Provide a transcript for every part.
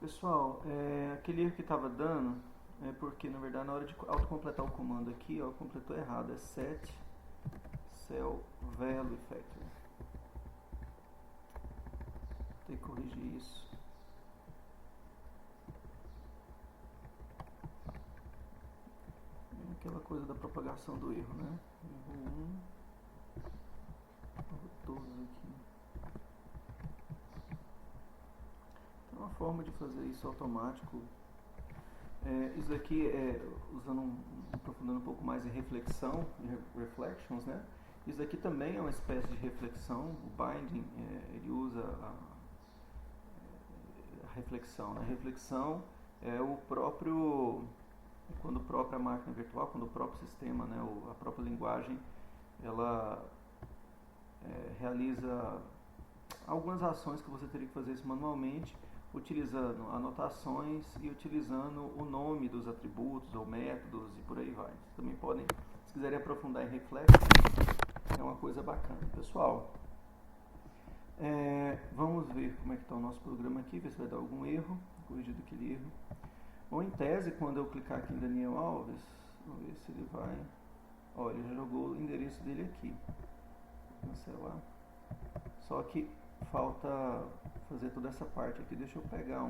Pessoal, aquele erro que estava dando é porque, na verdade, na hora de autocompletar o comando aqui, ó, completou errado. É set cell value factory. Tem que corrigir isso. É aquela coisa da propagação do erro, né? Erro 1, erro todos aqui. Tem uma forma de fazer isso automático. Isso aqui é aprofundando um pouco mais em reflexão, reflections, né? Isso aqui também é uma espécie de reflexão. O binding, ele usa a reflexão, né? A reflexão é o próprio, quando a própria máquina virtual, quando o próprio sistema, né, a própria linguagem, ela realiza algumas ações que você teria que fazer isso manualmente, utilizando anotações e utilizando o nome dos atributos ou métodos e por aí vai. Vocês também podem, se quiserem aprofundar em reflexo, é uma coisa bacana. Pessoal, vamos ver como é que está o nosso programa aqui, ver se vai dar algum erro, corrigido aquele erro. Bom, em tese, quando eu clicar aqui em Daniel Alves, vamos ver se ele vai... Ó, ele já jogou o endereço dele aqui. Cancelar. Só que falta fazer toda essa parte aqui. Deixa eu pegar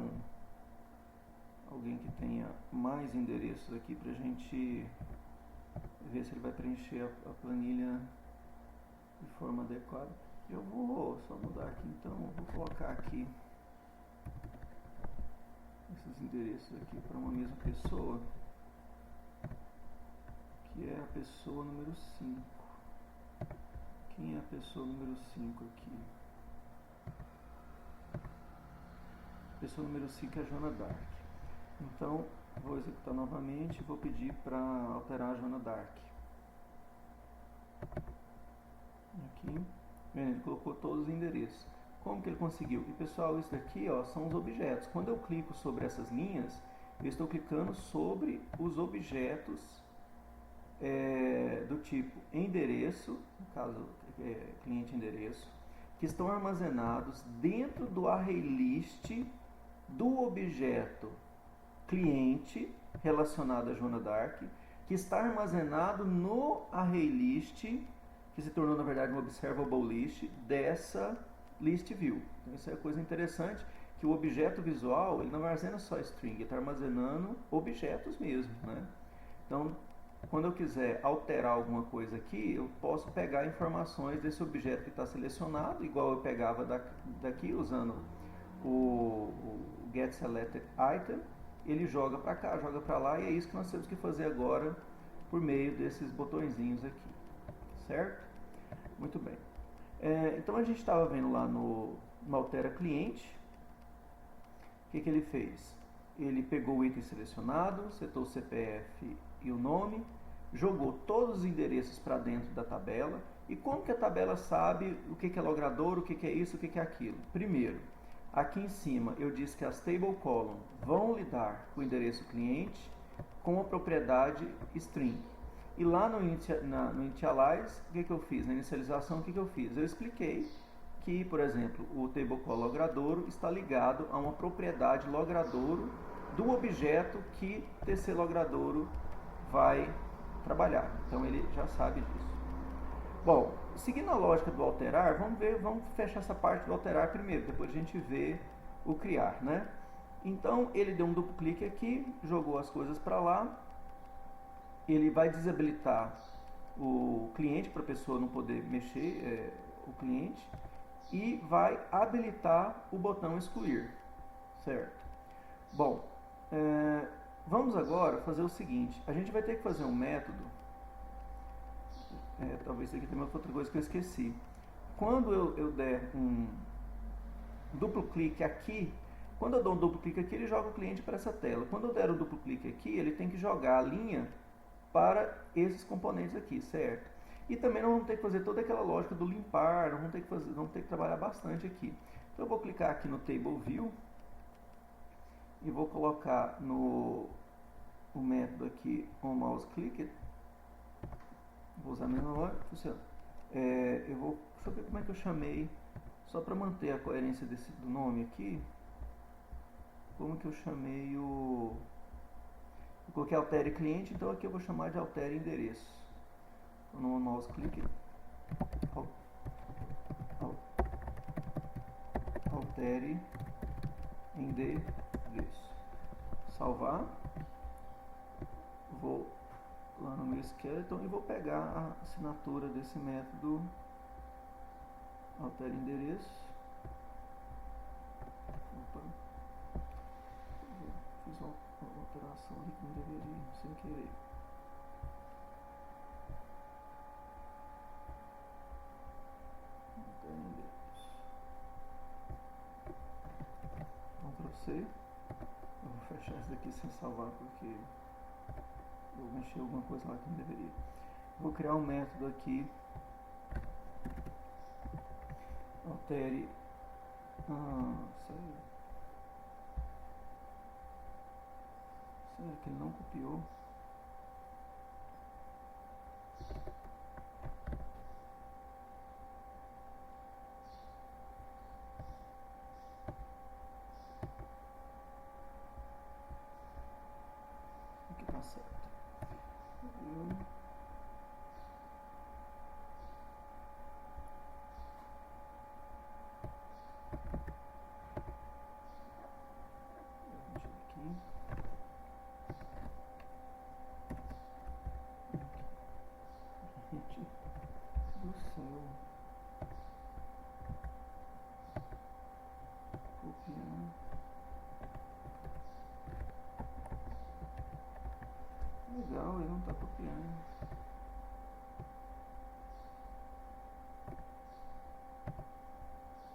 alguém que tenha mais endereços aqui pra gente ver se ele vai preencher a planilha de forma adequada. Eu vou só mudar aqui então, vou colocar aqui esses endereços aqui para uma mesma pessoa, que é a pessoa número 5. Quem é a pessoa número 5 aqui? A pessoa número 5 é a Joana Dark. Então, vou executar novamente e vou pedir para alterar a Joana Dark. Aqui, ele colocou todos os endereços. Como que ele conseguiu? E pessoal, isso daqui, ó, são os objetos. Quando eu clico sobre essas linhas, eu estou clicando sobre os objetos do tipo endereço, no caso cliente endereço, que estão armazenados dentro do ArrayList do objeto cliente relacionado a Joana Dark, que está armazenado no ArrayList, que se tornou na verdade um observable list dessa list view. Então isso é coisa interessante, que o objeto visual ele não armazena só string, ele está armazenando objetos mesmo, né? Então, quando eu quiser alterar alguma coisa aqui, eu posso pegar informações desse objeto que está selecionado, igual eu pegava daqui usando o getSelectedItem, ele joga para cá, joga para lá, e é isso que nós temos que fazer agora por meio desses botõezinhos aqui, certo? Muito bem. Então a gente estava vendo lá no altera cliente, o que ele fez? Ele pegou o item selecionado, setou o CPF e o nome, jogou todos os endereços para dentro da tabela. E como que a tabela sabe o que é logrador, o que é isso, o que é aquilo? Primeiro, aqui em cima eu disse que as table column vão lidar com o endereço cliente com a propriedade string. E lá no initialize, o que eu fiz? Na inicialização, o que eu fiz? Eu expliquei que, por exemplo, o table call logradouro está ligado a uma propriedade logradouro do objeto que TC logradouro vai trabalhar. Então ele já sabe disso. Bom, seguindo a lógica do alterar, vamos fechar essa parte do alterar primeiro, depois a gente vê o criar, né? Então ele deu um duplo clique aqui, jogou as coisas para lá, ele vai desabilitar o cliente para a pessoa não poder mexer o cliente e vai habilitar o botão excluir, certo? Bom, vamos agora fazer o seguinte, a gente vai ter que fazer um método, talvez isso aqui tenha outra coisa que eu esqueci. Quando eu der um duplo clique aqui, quando eu dou um duplo clique aqui, ele joga o cliente para essa tela. Quando eu der um duplo clique aqui, ele tem que jogar a linha para esses componentes aqui, certo? E também nós vamos ter que fazer toda aquela lógica do limpar, nós vamos ter que trabalhar bastante aqui. Então eu vou clicar aqui no Table View e vou colocar o método aqui onMouseClicked. Vou usar a mesma lógica, funciona. Eu vou saber como é que eu chamei, só para manter a coerência do nome aqui. como que eu chamei o... Eu coloquei altere cliente, então aqui eu vou chamar de altere endereço. Então, no mouse clique, altere endereço. Salvar. Vou lá no meu skeleton e vou pegar a assinatura desse método altere endereço. Opa. Fiz uma alteração ali que não deveria, sem querer. Altere endereço. Ctrl C. Eu vou fechar isso daqui sem salvar porque eu mexi alguma coisa lá que não deveria. Vou criar um método aqui. Altere. Sério? Sério que ele não copiou? Aqui tá certo. Gente do céu. Copiar. Legal, ele não está copiando.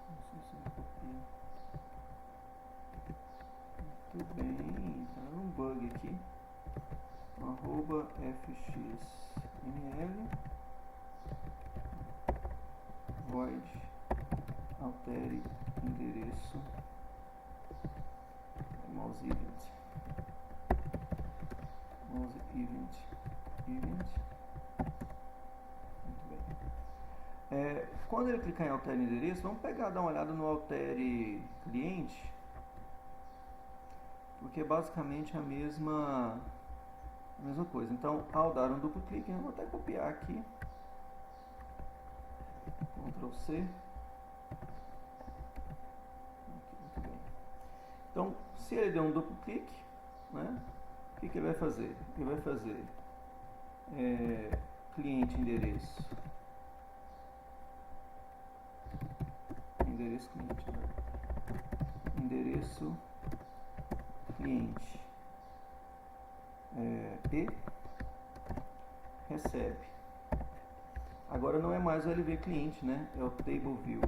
Não sei se ele copia. Muito bem, tá um bug aqui. @fxml void altere endereço mouse event muito bem. Quando ele clicar em altere endereço, vamos pegar, dar uma olhada no altere cliente, porque é basicamente a mesma coisa. Então, ao dar um duplo clique, eu vou até copiar aqui, Ctrl C. Muito bem. Então, se ele der um duplo clique, né, o que ele vai fazer? Ele vai fazer cliente endereço cliente, né? Endereço cliente e recebe. Agora não é mais o LV cliente, né? É o table view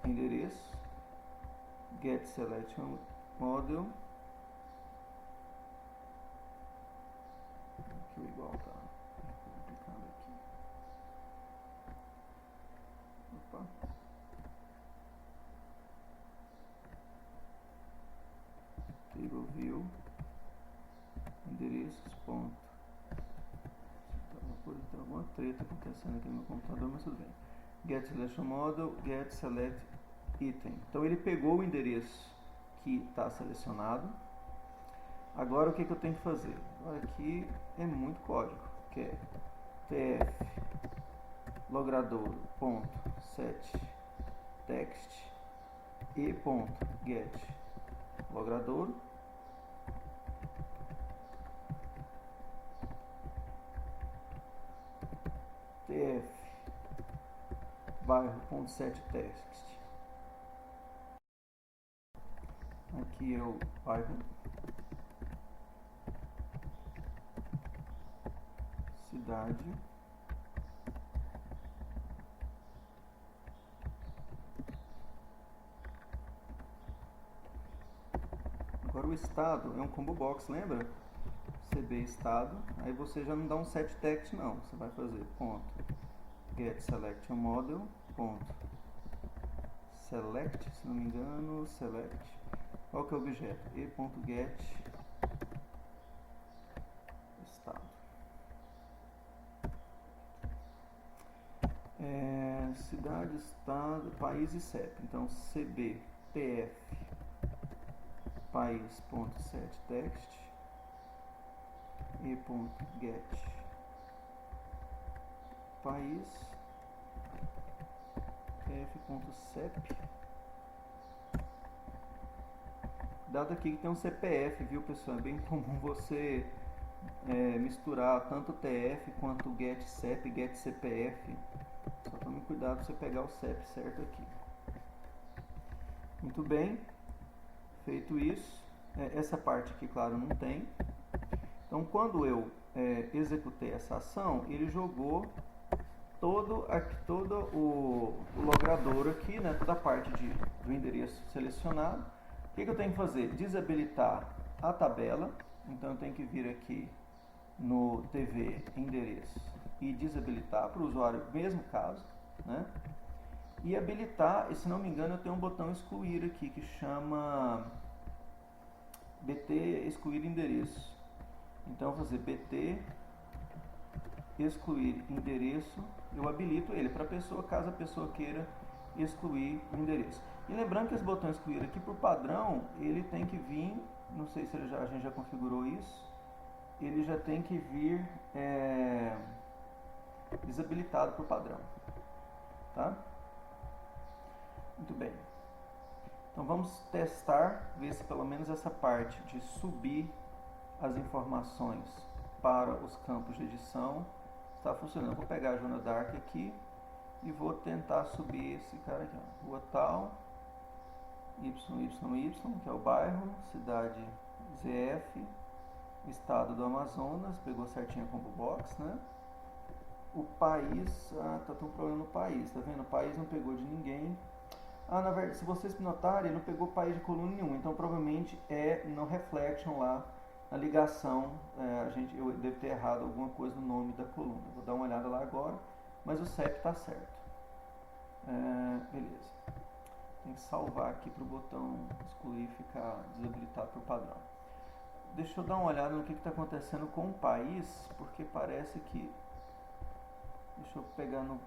endereço get selection model, aqui o igual tá clicando aqui. Opa. Table view endereços ponto. Tem alguma treta acontecendo aqui no meu computador, mas tudo bem. Get selection model, get select item. Então ele pegou o endereço que está selecionado. Agora o que eu tenho que fazer? Agora aqui é muito código, que é tf logrador.set text e.get logrador tf bairro.set text. Aqui é o bairro, cidade, agora o estado é um combo box, lembra? cb estado, aí você já não dá um set text não, você vai fazer ponto get selection model ponto select, se não me engano, select, qual que é o objeto? e.get estado. Cidade cidade, estado, país e CEP. Então CB, TF, país.setText, e.get, país, f.cep. Dado aqui que tem um CPF, viu, pessoal? É bem comum você misturar tanto TF quanto getCep, getCPF. Só tome cuidado para você pegar o CEP certo aqui. Muito bem. Feito isso, essa parte aqui, claro, não tem. Então, quando eu executei essa ação, ele jogou todo o logrador aqui, né, toda a parte do endereço selecionado. O que eu tenho que fazer? Desabilitar a tabela. Então, eu tenho que vir aqui no TV endereço e desabilitar para o usuário, mesmo caso, né? E habilitar, e se não me engano, eu tenho um botão excluir aqui que chama BT excluir endereço. Então, eu vou fazer BT excluir endereço, eu habilito ele para a pessoa, caso a pessoa queira excluir o endereço. E lembrando que esse botão excluir aqui, por padrão, ele tem que vir, não sei se a gente já configurou isso, ele já tem que vir desabilitado por padrão, tá? Muito bem. Então vamos testar, ver se pelo menos essa parte de subir as informações para os campos de edição está funcionando. Eu vou pegar a Joana Dark aqui e vou tentar subir esse cara aqui, ó. Rua tal, YYY, que é o bairro, cidade ZF, estado do Amazonas, pegou certinho a combo box, né? O país, tá tendo um problema no país, tá vendo? O país não pegou de ninguém. Na verdade, se vocês notarem, ele não pegou país de coluna nenhuma, então provavelmente é no reflection lá, na ligação, eu devo ter errado alguma coisa no nome da coluna. Vou dar uma olhada lá agora, mas o CEP está certo. Beleza. Tem que salvar aqui para o botão excluir ficar desabilitado por padrão. Deixa eu dar uma olhada no que está acontecendo com o país, porque parece que... Deixa eu pegar no...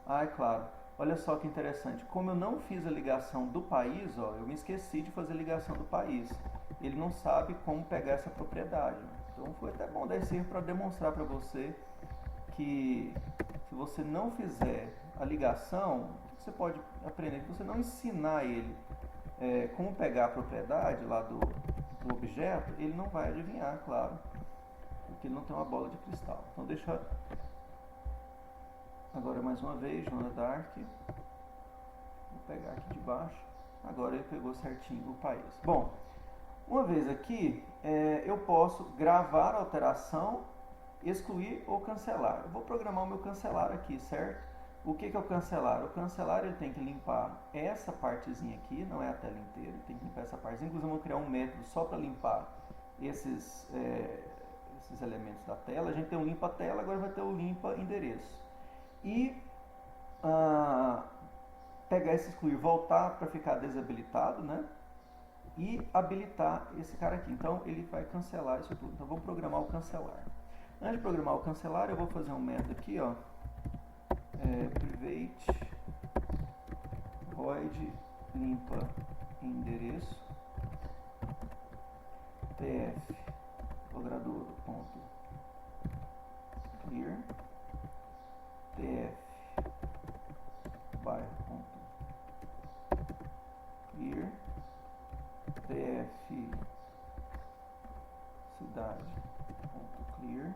é claro. Olha só que interessante. Como eu não fiz a ligação do país, ó, eu me esqueci de fazer a ligação do país. Ele não sabe como pegar essa propriedade. Então foi até bom dar esse erro para demonstrar para você que se você não fizer a ligação, o que você pode aprender? Se você não ensinar ele como pegar a propriedade lá do objeto, ele não vai adivinhar, claro, porque ele não tem uma bola de cristal. Então deixa... Agora mais uma vez, Joana Dark. Vou pegar aqui de baixo. Agora ele pegou certinho o país. Bom, uma vez aqui, eu posso gravar a alteração, excluir ou cancelar. Eu vou programar o meu cancelar aqui, certo? O que é o cancelar? O cancelar ele tem que limpar essa partezinha aqui, não é a tela inteira, ele tem que limpar essa partezinha. Inclusive eu vou criar um método só para limpar esses elementos da tela. A gente tem o limpa tela, agora vai ter o limpa endereço. E pegar esse excluir, voltar para ficar desabilitado, né? E habilitar esse cara aqui. Então ele vai cancelar isso tudo. Então vamos programar o cancelar. Antes de programar o cancelar, eu vou fazer um método aqui, ó. Private void limpa endereço tf logrador.clear tf bairro.clear tf cidade.clear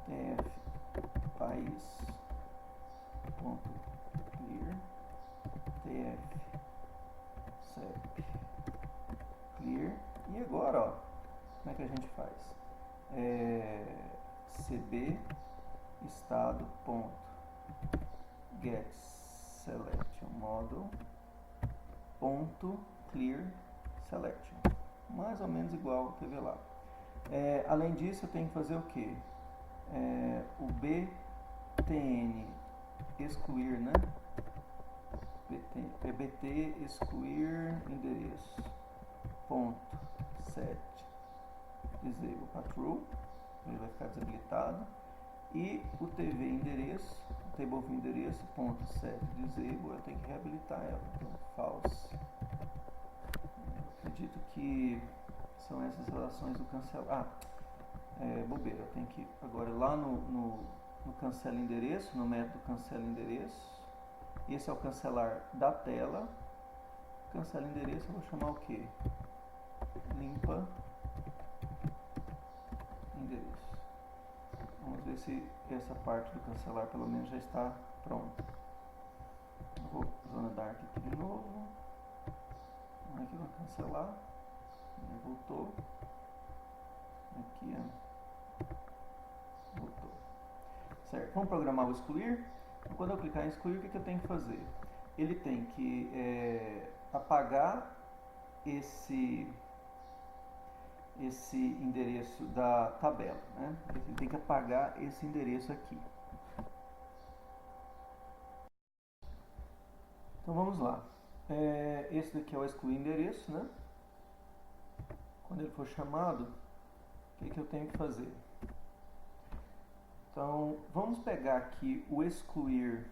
tf país.clear tf cep clear. E agora, ó, como é que a gente faz? cb estado.get selection model .clear selection, mais ou menos igual, quer ver lá. Além disso, eu tenho que fazer o que? O btn excluir, né? bt excluir endereço .set disable para true, ele vai ficar desabilitado. E o tv endereço, table of endereço, ponto set disable, eu tenho que reabilitar ela. Então, false. Acredito que são essas relações do cancelar. Bobeira, eu tenho que agora lá no cancela endereço, no método cancela endereço. Esse é o cancelar da tela. Cancela endereço, eu vou chamar o que? Limpa endereço. Vamos ver se essa parte do cancelar pelo menos já está pronta. Eu vou zona dark aqui de novo. Aqui vai cancelar. Voltou. Aqui, voltou. Certo, vamos programar o excluir. Quando eu clicar em excluir, o que eu tenho que fazer? Ele tem que apagar esse endereço da tabela, né? Ele tem que apagar esse endereço aqui. Então vamos lá. Esse daqui é o excluir endereço, né? Quando ele for chamado, o que eu tenho que fazer? Então, vamos pegar aqui o excluir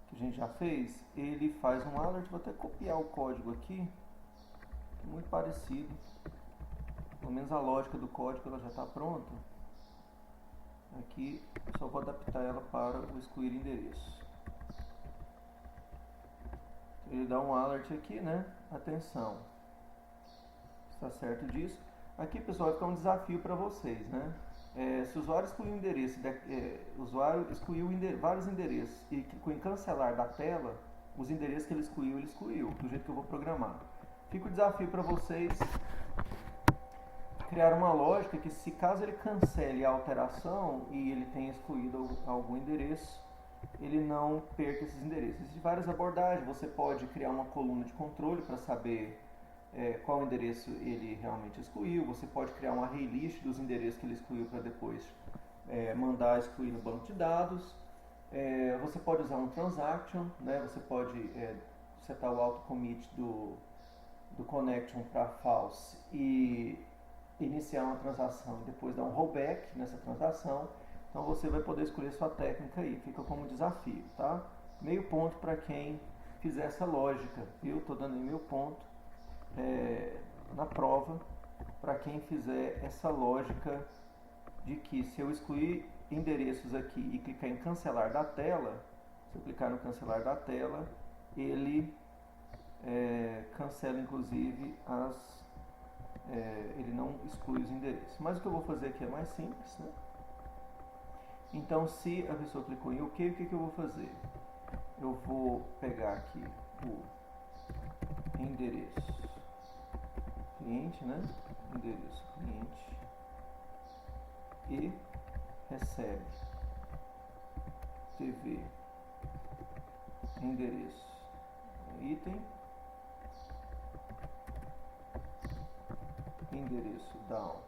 que a gente já fez. Ele faz um alert, vou até copiar o código aqui, que é muito parecido. Pelo menos a lógica do código ela já está pronta. Aqui, só vou adaptar ela para o excluir endereço. Ele dá um alert aqui, né? Atenção. Está certo disso? Aqui, pessoal, vai ficar um desafio para vocês, né? Se o usuário excluiu um endereço, vários endereços e clicou em cancelar da tela, os endereços que ele excluiu, do jeito que eu vou programar. Fica o desafio para vocês criar uma lógica que, se caso ele cancele a alteração e ele tenha excluído algum endereço, ele não perca esses endereços. Existem várias abordagens. Você pode criar uma coluna de controle para saber qual endereço ele realmente excluiu. Você pode criar um array list dos endereços que ele excluiu para depois mandar excluir no banco de dados. Você pode usar um transaction, né? Você pode setar o auto commit do connection para false e iniciar uma transação e depois dar um rollback nessa transação. Então você vai poder escolher sua técnica aí, fica como desafio, tá? Meio ponto para quem fizer essa lógica, viu? Estou dando aí meio ponto na prova para quem fizer essa lógica de que, se eu excluir endereços aqui e clicar em cancelar da tela, se eu clicar no cancelar da tela, ele cancela inclusive ele não exclui os endereços. Mas o que eu vou fazer aqui é mais simples, né? Então, se a pessoa clicou em OK, o que eu vou fazer? Eu vou pegar aqui o endereço cliente, né? Endereço cliente e recebe TV endereço item, endereço down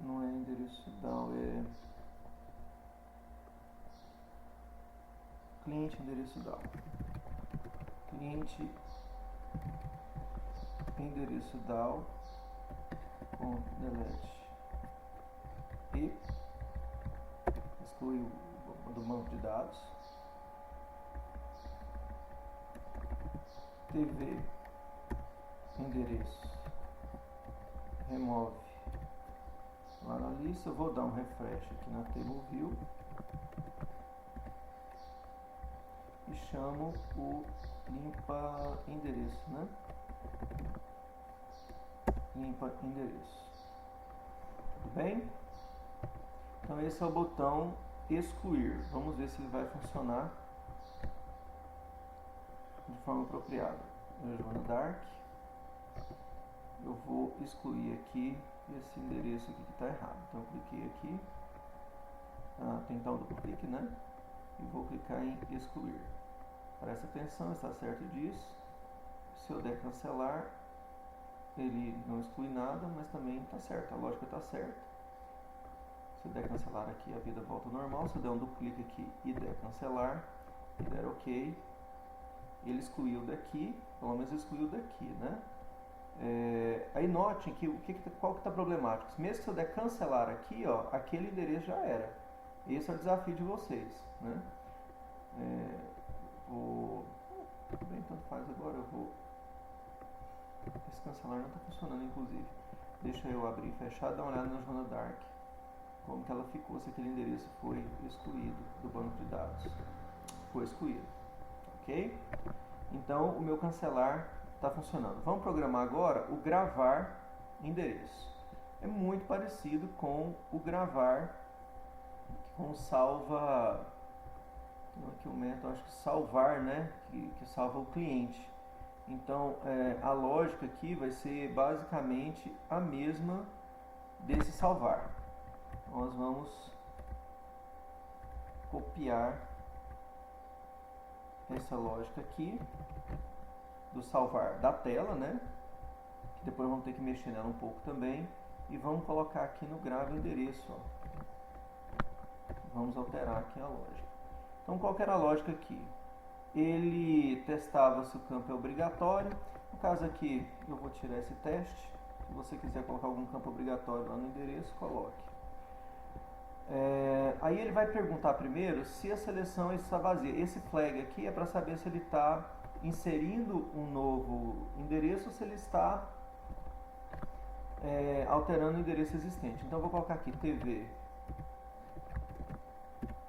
não é endereço down, é cliente endereço down, cliente endereço down com delete e exclui do banco de dados, TV endereço remove lá na lista. Eu vou dar um refresh aqui na table view e chamo o limpa endereço, né? Limpa endereço. Tudo bem? Então esse é o botão excluir. Vamos ver se ele vai funcionar de forma apropriada. Eu vou no dark. Eu vou excluir aqui esse endereço aqui que está errado. Então eu cliquei aqui, tentar um duplo clique, né? E vou clicar em excluir. Presta atenção, está certo disso. Se eu der cancelar, ele não exclui nada, mas também está certo, a lógica está certa. Se eu der cancelar aqui, a vida volta ao normal. Se eu der um duplo clique aqui e der cancelar, e der OK, ele excluiu daqui, pelo menos excluiu daqui, né? Aí notem que qual que está problemático. Mesmo que eu der cancelar aqui, ó, aquele endereço já era. Esse é o desafio de vocês, né? Bem, tanto faz agora, eu vou... Esse cancelar não está funcionando, inclusive. Deixa eu abrir e fechar, dar uma olhada na Joana Dark. Como que ela ficou se aquele endereço foi excluído do banco de dados. Foi excluído, ok? Então, o meu cancelar está funcionando. Vamos programar agora o gravar endereço. É muito parecido com o gravar, com o salva... Aqui o método, acho que salvar, né? Que salva o cliente. Então, a lógica aqui vai ser basicamente a mesma desse salvar. Nós vamos copiar essa lógica aqui do salvar da tela, né? Que depois vamos ter que mexer nela um pouco também. E vamos colocar aqui no grave endereço. Ó. Vamos alterar aqui a lógica. Então, qual que era a lógica aqui? Ele testava se o campo é obrigatório. No caso aqui, eu vou tirar esse teste. Se você quiser colocar algum campo obrigatório lá no endereço, coloque. Aí ele vai perguntar primeiro se a seleção está vazia. Esse flag aqui é para saber se ele está inserindo um novo endereço ou se ele está alterando o endereço existente. Então eu vou colocar aqui tv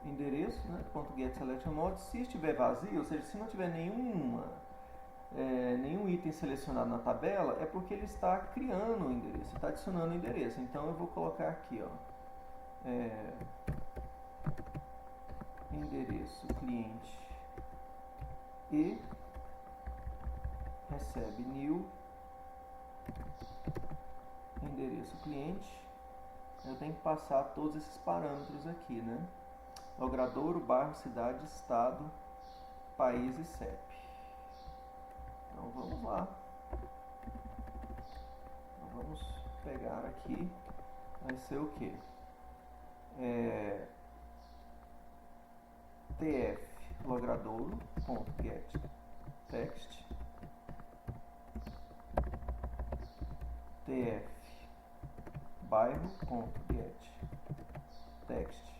endereço, né, .getSelectMode. Se estiver vazio, ou seja, se não tiver nenhum item selecionado na tabela, é porque ele está criando o endereço, está adicionando o endereço. Então eu vou colocar aqui, ó, endereço cliente e recebe new endereço cliente. Eu tenho que passar todos esses parâmetros aqui, né? Logradouro, bairro, cidade, estado, país e CEP. Então vamos lá. Então, vamos pegar aqui. Vai ser o que? tf logradouro.getText, tf bairro.getText.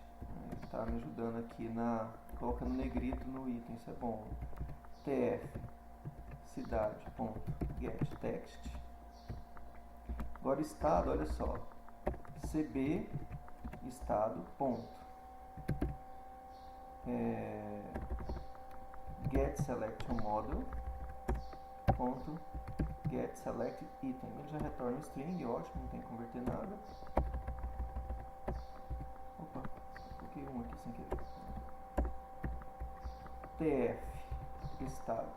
Ele está me ajudando aqui colocando negrito no item, isso é bom. tf cidade.getText. Agora estado, olha só, cb estado ponto getSelectModel ponto getSelectItem. Ele já retorna o string, ótimo, não tem que converter nada. Opa, coloquei um aqui sem querer. tf estado,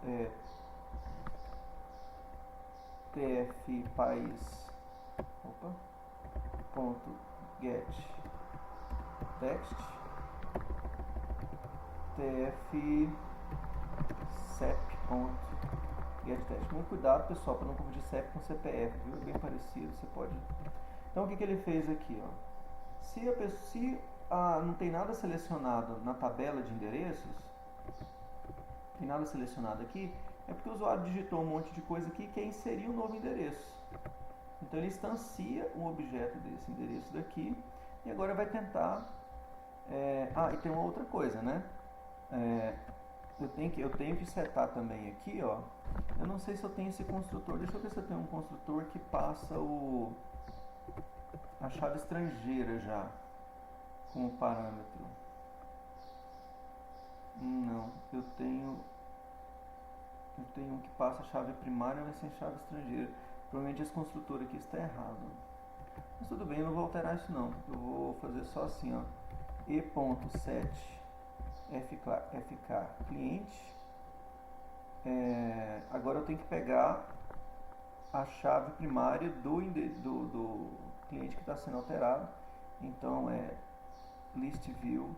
tf país, ponto get text, tf cep ponto get text. Muito cuidado, pessoal, para não confundir CEP com CPF, viu? É bem parecido, você pode. Então o que ele fez aqui, ó? Se não tem nada selecionado na tabela de endereços, tem nada selecionado aqui, é porque o usuário digitou um monte de coisa aqui e quer inserir um novo endereço. Então ele instancia um objeto desse endereço daqui e agora vai tentar... e tem uma outra coisa, né? Eu tenho que setar também aqui, ó. Eu não sei se eu tenho esse construtor. Deixa eu ver se eu tenho um construtor que passa a chave estrangeira já como parâmetro. Não, eu tenho um que passa a chave primária, mas sem chave estrangeira. Provavelmente esse construtor aqui está errado. Mas tudo bem, eu não vou alterar isso não. Eu vou fazer só assim, ó. e.set fk cliente. Agora eu tenho que pegar a chave primária do cliente que está sendo alterado. Então list view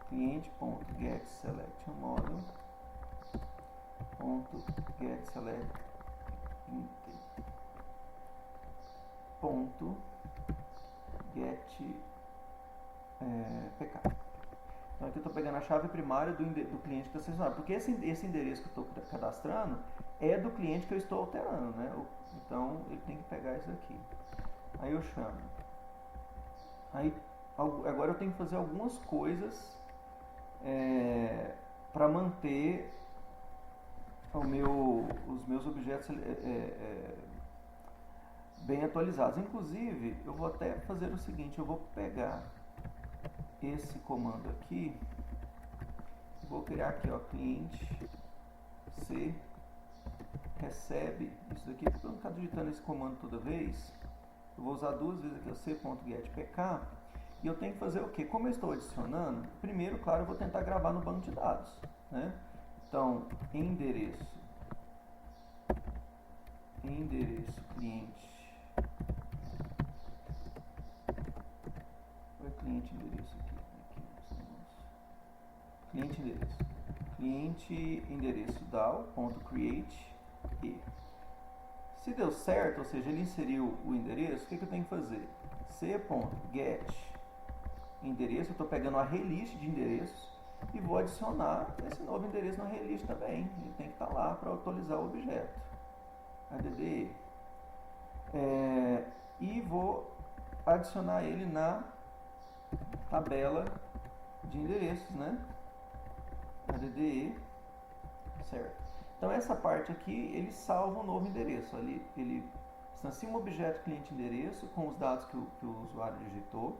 cliente.getSelectModel .getPK. Então aqui eu estou pegando a chave primária do cliente que está selecionado, porque esse endereço que eu estou cadastrando é do cliente que eu estou alterando, né? Então ele tem que pegar isso aqui. Aí eu chamo. Aí agora eu tenho que fazer algumas coisas para manter os meus objetos bem atualizados. Inclusive, eu vou até fazer o seguinte, eu vou pegar esse comando aqui, vou criar aqui, ó, cliente C recebe isso daqui, porque eu não ficar digitando esse comando toda vez, eu vou usar duas vezes aqui, o c.getPK, e eu tenho que fazer o quê? Como eu estou adicionando, primeiro, claro, eu vou tentar gravar no banco de dados, né? Então, endereço cliente, qual é cliente endereço aqui? Cliente endereço DAO.create e se deu certo, ou seja, ele inseriu o endereço, o que eu tenho que fazer? c.get endereço, eu estou pegando a array-list de endereços e vou adicionar esse novo endereço na array-list também. Ele tem que estar lá para atualizar o objeto. add e vou adicionar ele na tabela de endereços, né? add certo. Então essa parte aqui, ele salva um novo endereço. Ele instancia um objeto cliente endereço com os dados que o usuário digitou,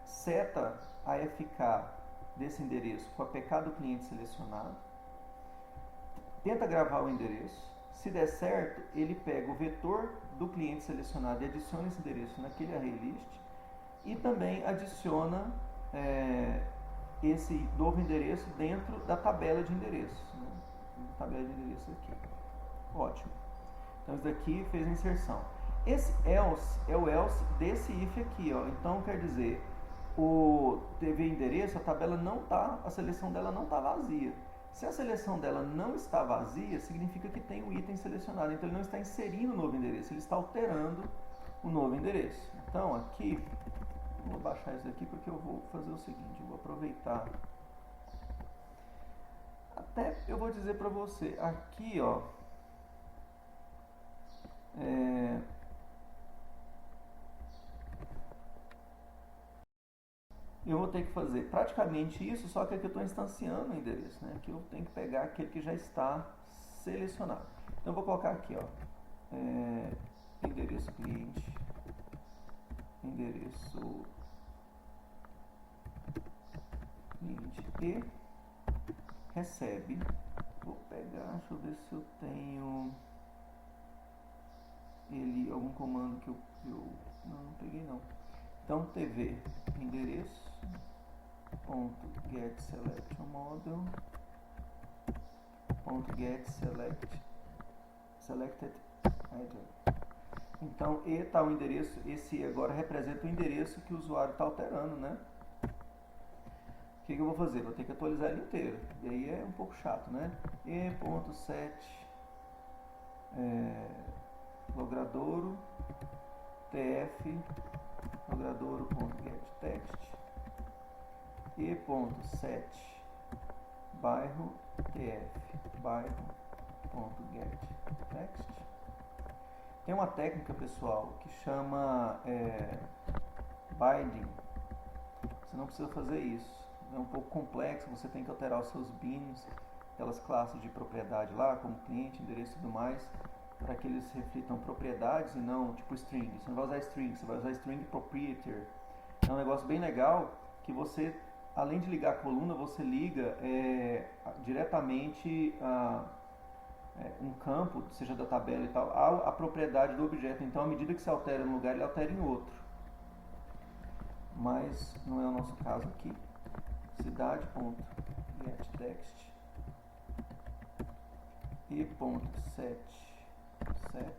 seta a FK desse endereço com a PK do cliente selecionado, tenta gravar o endereço. Se der certo, ele pega o vetor do cliente selecionado e adiciona esse endereço naquele ArrayList e também adiciona esse novo endereço dentro da tabela de endereços, né? Tabela de endereços aqui. Ótimo. Então isso daqui fez a inserção. Esse else é o else desse if aqui, ó. Então quer dizer, o TV endereço, a tabela não tá, a seleção dela não está vazia. Se a seleção dela não está vazia, significa que tem o item selecionado. Então ele não está inserindo o novo endereço, ele está alterando o novo endereço. Então aqui, vou baixar isso aqui porque eu vou fazer o seguinte, eu vou aproveitar. Até eu vou dizer para você, aqui ó, eu vou ter que fazer praticamente isso, só que aqui eu estou instanciando o endereço, né? Aqui eu tenho que pegar aquele que já está selecionado. Então eu vou colocar aqui, ó, endereço cliente, endereço cliente e recebe. Vou pegar, deixa eu ver se eu tenho algum comando que eu não peguei não. Então TV endereço .get selection model .get selected item. Então e tá o endereço, esse agora representa o endereço que o usuário está alterando, né? O que eu vou fazer? Vou ter que atualizar ele inteiro. E aí é um pouco chato, né? e.set logradouro tf logradouro.getText e.set bairro tf bairro.getText. Tem uma técnica, pessoal, que chama binding. Você não precisa fazer isso. É um pouco complexo, você tem que alterar os seus bins, aquelas classes de propriedade lá, como cliente, endereço e tudo mais, para que eles reflitam propriedades e não tipo string. Você não vai usar string, você vai usar string proprietor. É um negócio bem legal que você, além de ligar a coluna, você liga diretamente um campo, seja da tabela e tal, à propriedade do objeto. Então, à medida que você altera em um lugar, ele altera em outro. Mas não é o nosso caso aqui. Cidade.getText e.set cep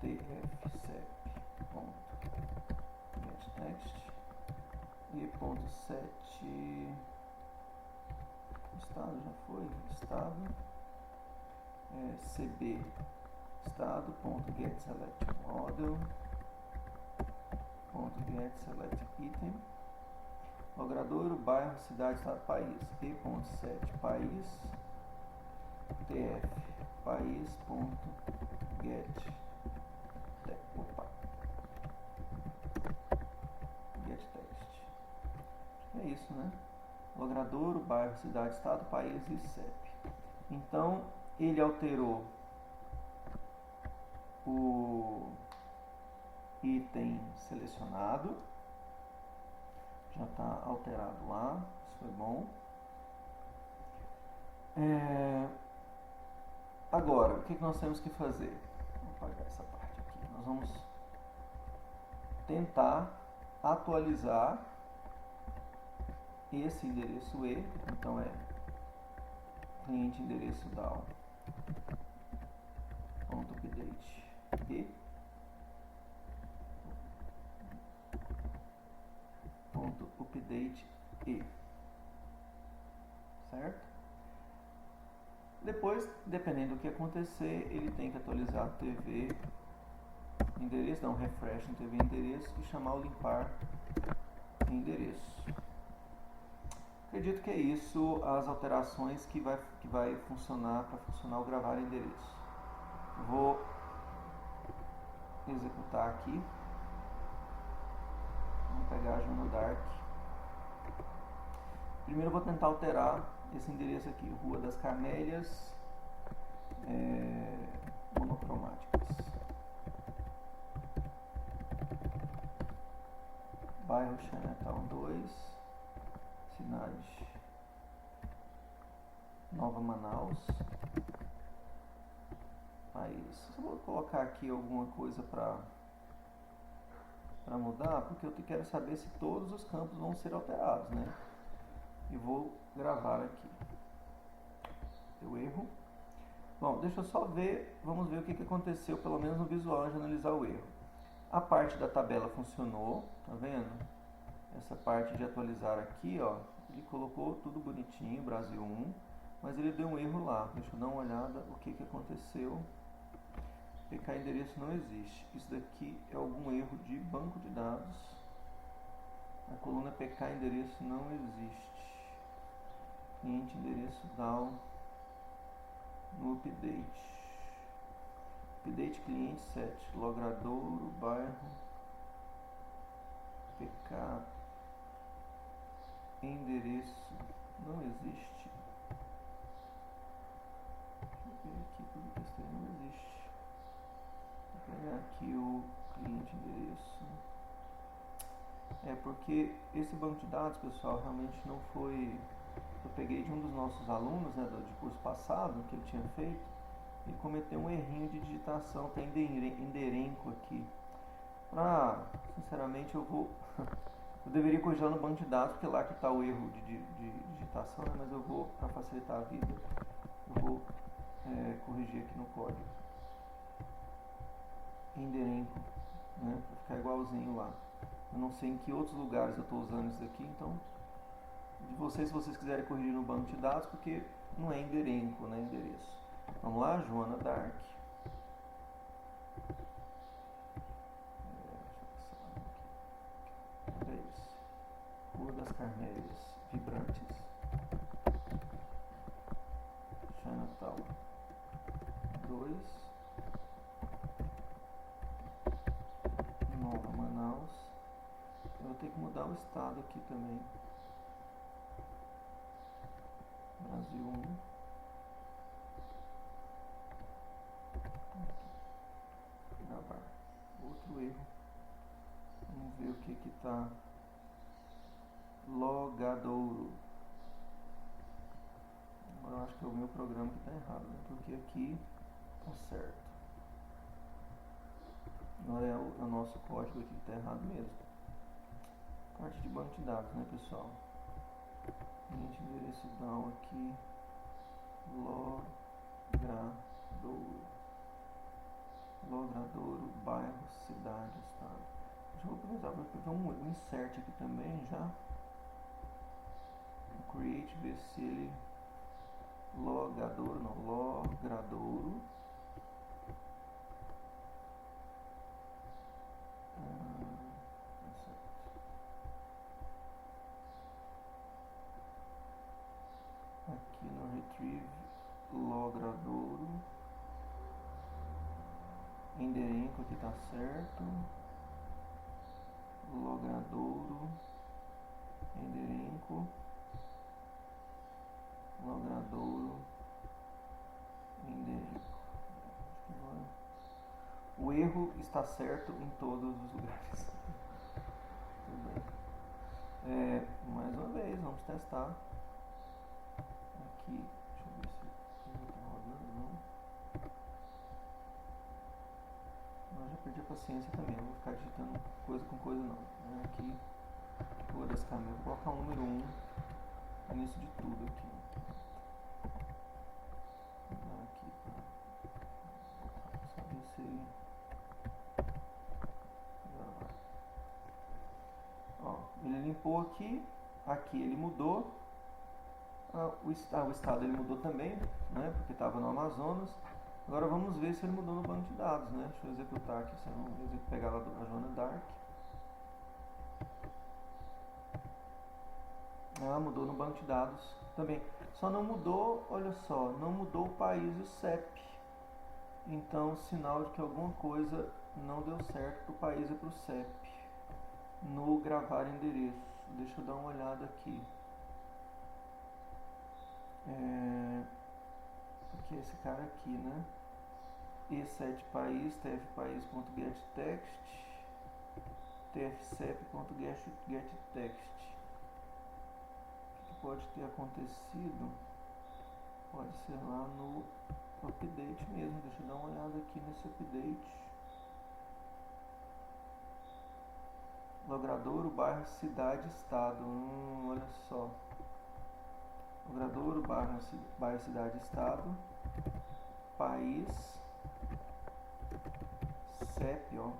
tfcep.getText e.set estado já foi, estado cb estado.getSelectModel.getSelectItem Logradouro, bairro, cidade, estado, país. E.7, país, tf, país.get, opa, get text. É isso, né? Logradouro, bairro, cidade, estado, país e CEP. Então, ele alterou o item selecionado. Já está alterado lá, isso foi bom. Agora, o que nós temos que fazer? Vou apagar essa parte aqui. Nós vamos tentar atualizar esse endereço E. Então é cliente endereço DAO.update E. .update E. Certo? Depois, dependendo do que acontecer, ele tem que atualizar a TV endereço, dar um refresh no TV endereço e chamar o limpar endereço. Acredito que é isso as alterações que vai funcionar para funcionar o gravar endereço. Vou executar aqui. Vamos pegar a Joana Dark. Primeiro eu vou tentar alterar esse endereço aqui, Rua das Camélias, monocromáticas. Bairro Chinatown 2, cidade Nova Manaus, país. Eu vou colocar aqui alguma coisa para mudar, porque eu quero saber se todos os campos vão ser alterados, né? E vou gravar aqui. Deu erro. Bom, deixa eu só ver, vamos ver o que aconteceu, pelo menos no visual, antes de analisar o erro. A parte da tabela funcionou, tá vendo? Essa parte de atualizar aqui, ó, ele colocou tudo bonitinho, Brasil 1, mas ele deu um erro lá. Deixa eu dar uma olhada o que aconteceu. PK endereço não existe. Isso daqui é algum erro de banco de dados. A coluna PK endereço não existe. Cliente endereço DAO no update. Update cliente 7. Logradouro, bairro, PK endereço não existe. Deixa eu ver aqui tudo que isso não existe. Vou pegar aqui o cliente endereço. Porque esse banco de dados, pessoal, realmente não foi. Eu peguei de um dos nossos alunos, né, de curso passado, que ele tinha feito, e cometeu um errinho de digitação, tem enderenco aqui. Sinceramente, eu deveria corrigir lá no banco de dados, porque lá que está o erro de digitação, né, mas eu vou, para facilitar a vida, eu vou corrigir aqui no código. Enderenco, né, para ficar igualzinho lá. Eu não sei em que outros lugares eu estou usando isso aqui, então de vocês, se vocês quiserem corrigir no banco de dados, porque não é enderenco, né, endereço. Vamos lá, Joana Dark. É isso. Rua das Camélias Vibrantes. Chinatown 2. Nova Manaus. Eu vou ter que mudar o estado aqui também. Brasil 1. Gravar. Outro erro. Vamos ver o que está. Logadouro. Agora eu acho que é o meu programa que está errado, né? Porque aqui está certo. Agora é o nosso código aqui que está errado mesmo. Parte de banco de dados, né, pessoal? Cliente endereço DAO aqui. Logradouro, bairro, cidade, estado. Deixa eu aproveitar para fazer um insert aqui também já. Create, ver se ele Logradouro. Logradouro, Enderenco, Logradouro, Enderenco. O erro está certo em todos os lugares. Tudo bem. Mais uma vez, vamos testar. Aqui, deixa eu ver se não está rodando, não. Eu já perdi a paciência também, eu vou ficar digitando coisa com coisa não. Aqui, vou das câmeras, vou colocar o número 1 início de tudo aqui. Vou dar aqui para saber se ele gravar. Ó, ele limpou aqui, aqui ele mudou. O estado ele mudou também, né, porque estava no Amazonas. Agora vamos ver se ele mudou no banco de dados, né? Deixa eu executar aqui, se eu não pegar lá a Joana Dark. Mudou no banco de dados também. Só não mudou, olha só, não mudou o país e o CEP. Então, sinal de que alguma coisa não deu certo para o país e para o CEP. No gravar endereço. Deixa eu dar uma olhada aqui. Aqui é esse cara aqui, né? E7 país, tfpaís.getText, tfcep.getText. O que pode ter acontecido? Pode ser lá no update mesmo. Deixa eu dar uma olhada aqui nesse update. Logradouro, bairro, cidade, estado. Olha só. Logradouro, bairro, cidade, estado, país, CEP, ó.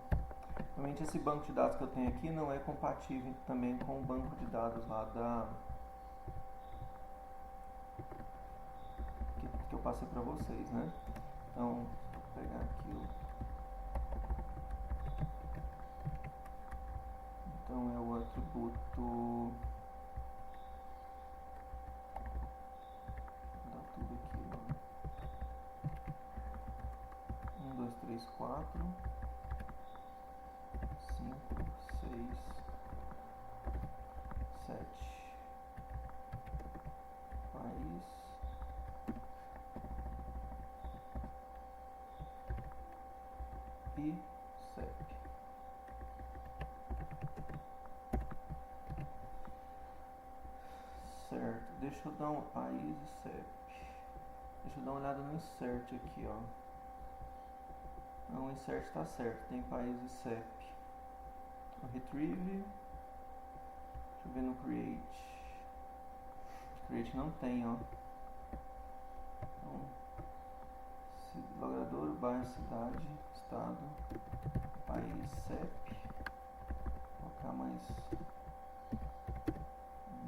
Realmente esse banco de dados que eu tenho aqui não é compatível também com o banco de dados lá que eu passei para vocês, né? Então, vou pegar aqui então é o atributo. Tudo aqui, ó. 1, 2, 3, 4, 5, 6, 7. País. E CEP. Certo, deixa eu dar um país e CEP. Deixa eu dar uma olhada no insert aqui, ó. Não, o insert está certo, tem país e CEP. O retrieve. Deixa eu ver no create. Create não tem, ó. Então, logradouro, bairro, cidade, estado, país, CEP. Vou colocar mais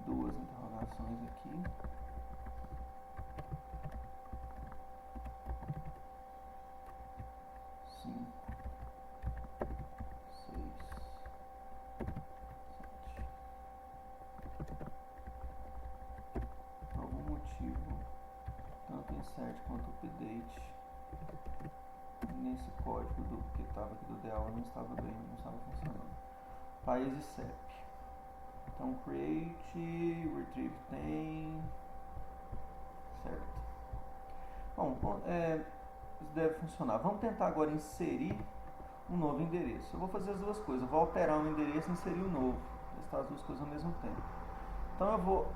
2 interrogações aqui. Insert quanto update nesse código que estava aqui do DEL não estava bem, não estava funcionando. País e CEP. Então create, retrieve tem, certo. Bom, isso deve funcionar. Vamos tentar agora inserir um novo endereço. Eu vou fazer as duas coisas. Eu vou alterar um endereço e inserir um novo. Testar as duas coisas ao mesmo tempo. Então eu vou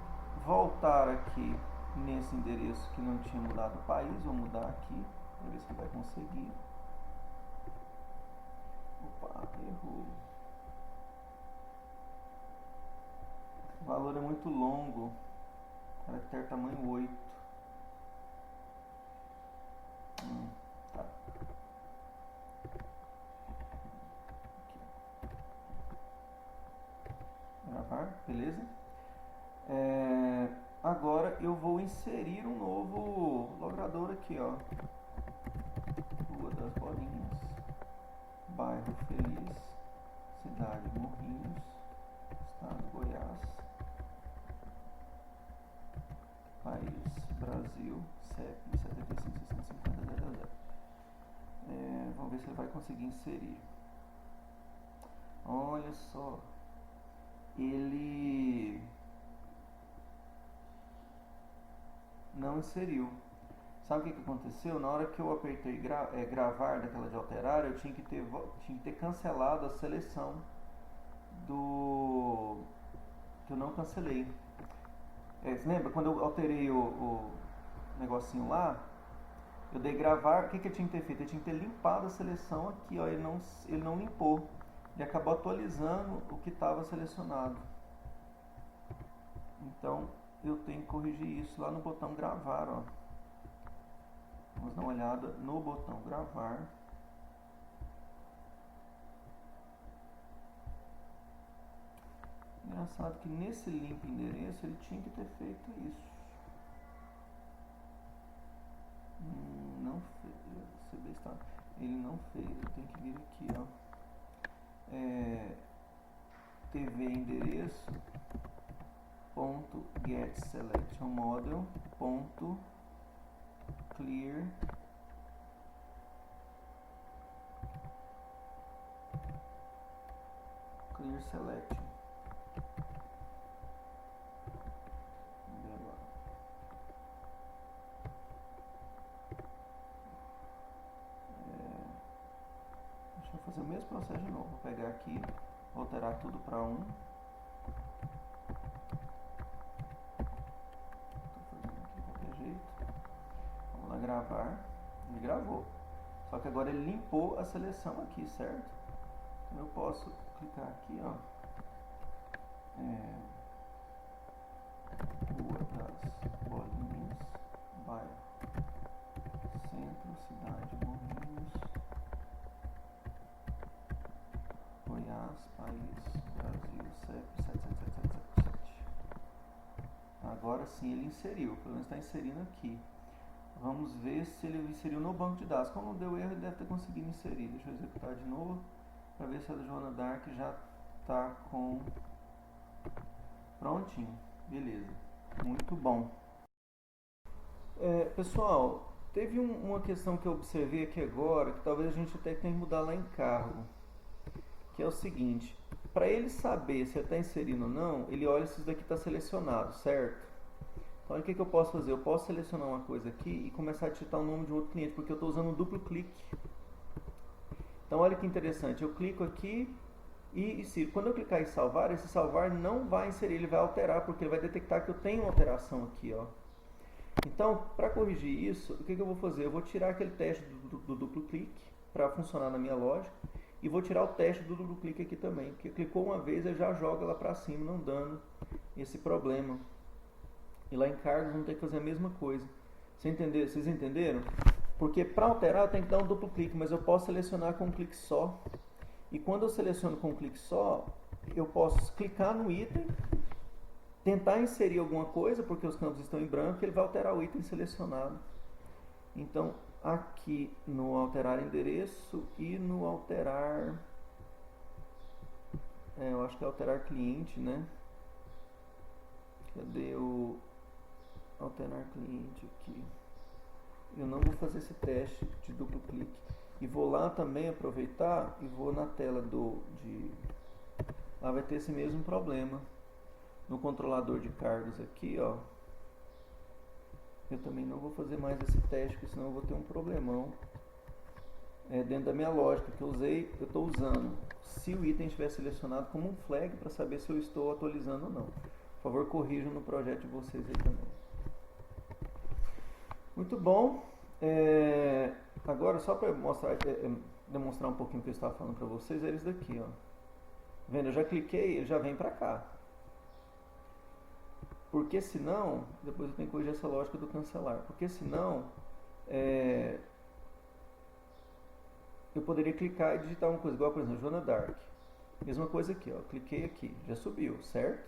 voltar aqui nesse endereço que não tinha mudado o país, vou mudar aqui, para ver se vai conseguir. Opa, errou. O valor é muito longo, caractere tamanho 8. Tá. Gravar, beleza? Agora eu vou inserir um novo logrador aqui, ó. Rua das Bolinhas, bairro Feliz, cidade Morrinhos, estado Goiás, país Brasil, CEP 75.650.00. Vamos ver se ele vai conseguir inserir. Olha só, ele não inseriu. Sabe o que aconteceu? Na hora que eu apertei gravar daquela de alterar, eu tinha que ter cancelado a seleção do que eu não cancelei. Você lembra? Quando eu alterei o negocinho lá, eu dei gravar, o que eu tinha que ter feito? Eu tinha que ter limpado a seleção aqui, ó, ele não limpou. Ele acabou atualizando o que estava selecionado. Então eu tenho que corrigir isso lá no botão gravar, ó. Vamos dar uma olhada no botão gravar. Engraçado que nesse limpo endereço ele tinha que ter feito isso. Não fez. Ele não fez. Eu tenho que vir aqui, ó. TV endereço ponto get selection model ponto clear selection. Deixa eu fazer o mesmo processo de novo. Vou pegar aqui, alterar tudo para 1. Estou fazendo aqui de qualquer jeito. Vamos lá gravar. Ele gravou. Só que agora ele limpou a seleção aqui, certo? Então eu posso clicar aqui, ó. Rua das Bolinhas, bairro Centro, cidade, Morrinhos, Goiás, país, Brasil, CEP 77777. Agora sim ele inseriu, pelo menos está inserindo aqui. Vamos ver se ele inseriu no banco de dados. Como deu erro, ele deve ter conseguido inserir. Deixa eu executar de novo para ver se a Joana Dark já está com prontinho. Beleza, muito bom. Pessoal, teve uma questão que eu observei aqui agora, que talvez a gente até tenha que mudar lá em cargo, que é o seguinte: para ele saber se ele está inserindo ou não, ele olha se isso daqui está selecionado, certo? Então, olha o que eu posso fazer. Eu posso selecionar uma coisa aqui e começar a digitar o nome de um outro cliente, porque eu estou usando um duplo clique. Então, olha que interessante. Eu clico aqui e quando eu clicar em salvar, esse salvar não vai inserir, ele vai alterar, porque ele vai detectar que eu tenho uma alteração aqui, ó. Então, para corrigir isso, o que eu vou fazer? Eu vou tirar aquele teste do duplo clique para funcionar na minha lógica e vou tirar o teste do duplo clique aqui também, porque clicou uma vez, ele já joga lá para cima, não dando esse problema. E lá em cargos vamos ter que fazer a mesma coisa. Vocês entenderam? Porque para alterar eu tenho que dar um duplo clique, mas eu posso selecionar com um clique só. E quando eu seleciono com um clique só, eu posso clicar no item, tentar inserir alguma coisa, porque os campos estão em branco, e ele vai alterar o item selecionado. Então, aqui no alterar endereço e no alterar... eu acho que é alterar cliente, né? Cadê o alterar cliente aqui? Eu não vou fazer esse teste de duplo clique. E vou lá também aproveitar e vou na tela lá vai ter esse mesmo problema. No controlador de cargos aqui, ó. Eu também não vou fazer mais esse teste, porque senão eu vou ter um problemão dentro da minha lógica que eu estou usando. Se o item estiver selecionado como um flag para saber se eu estou atualizando ou não. Por favor, corrijam no projeto de vocês aí também. Muito bom. Agora, só para demonstrar um pouquinho o que eu estava falando para vocês, é isso daqui, ó. Vendo? Eu já cliquei, ele já vem para cá. Porque senão, depois eu tenho que corrigir essa lógica do cancelar. Porque senão, eu poderia clicar e digitar uma coisa, igual por exemplo, Joana Dark. Mesma coisa aqui, ó. Cliquei aqui, já subiu, certo?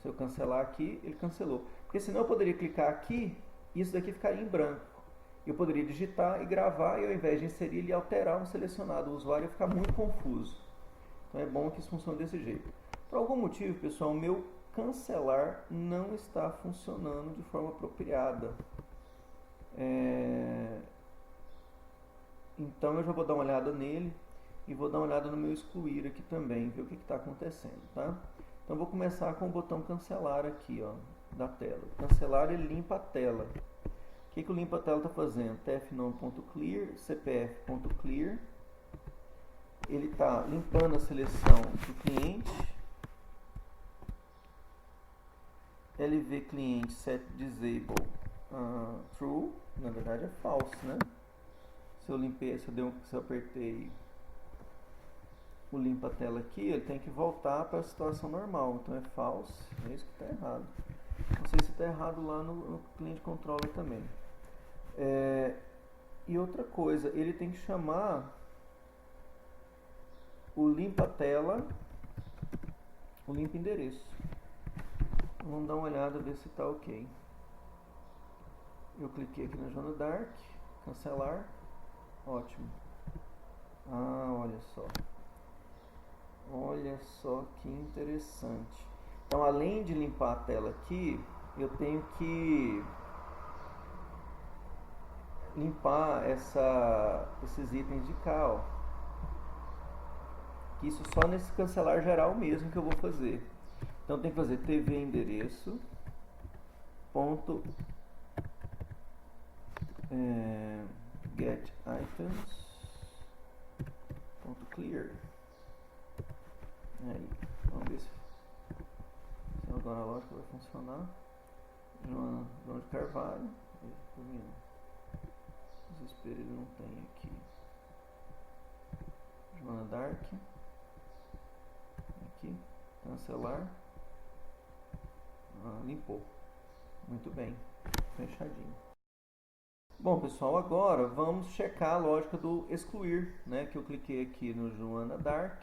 Se eu cancelar aqui, ele cancelou. Porque senão eu poderia clicar aqui e isso daqui ficaria em branco. Eu poderia digitar e gravar e ao invés de inserir, ele alterar um selecionado. O usuário ia ficar muito confuso. Então é bom que isso funcione desse jeito. Por algum motivo, pessoal, o meu cancelar não está funcionando de forma apropriada. Então eu já vou dar uma olhada nele e vou dar uma olhada no meu excluir aqui também, ver o que está acontecendo, tá? Então, eu vou começar com o botão cancelar aqui, ó, da tela. Cancelar, ele limpa a tela. O que o limpa a tela está fazendo? tfnome.clear, cpf.clear. Ele está limpando a seleção do cliente. LV cliente set disable true, na verdade é false, né? Se eu limpei, se eu apertei o limpa tela aqui, ele tem que voltar para a situação normal, então é false, é isso que está errado. Não sei se está errado lá no cliente controller também. E outra coisa, ele tem que chamar o limpa tela, o limpa endereço. Vamos dar uma olhada, ver se está ok. Eu cliquei aqui na Joana Dark, cancelar, ótimo. Olha só. Olha só que interessante. Então, além de limpar a tela aqui, eu tenho que limpar esses itens de cá, ó. Isso só nesse cancelar geral mesmo que eu vou fazer. Então, tem que fazer tv endereço ponto get items ponto clear. Aí, vamos ver se agora a lógica vai funcionar. João de Carvalho, desespero ele não tem aqui. Joana Dark, aqui, cancelar, limpou, muito bem, fechadinho. Bom pessoal, agora vamos checar a lógica do excluir, né? Que eu cliquei aqui no Joana Dark.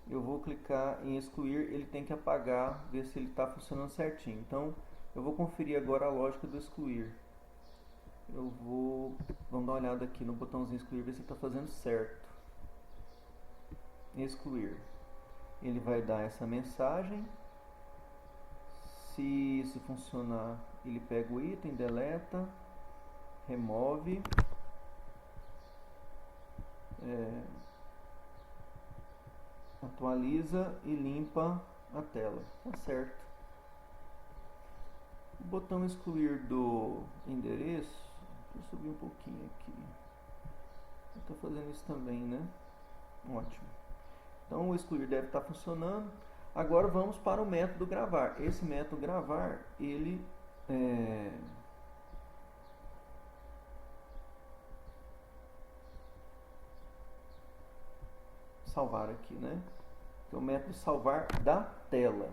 Eu vou clicar em excluir, ele tem que apagar, ver se ele está funcionando certinho. Então, eu vou conferir agora a lógica do excluir. Vamos dar uma olhada aqui no botãozinho excluir, ver se está fazendo certo. Excluir. Ele vai dar essa mensagem. Se isso funcionar, ele pega o item, deleta, remove. Atualiza e limpa a tela. Tá certo. O botão excluir do endereço, deixa eu subir um pouquinho aqui. Eu estou fazendo isso também, né? Ótimo. Então o excluir deve estar funcionando. Agora vamos para o método gravar. Esse método gravar, ele salvar aqui, né? Que é o método salvar da tela.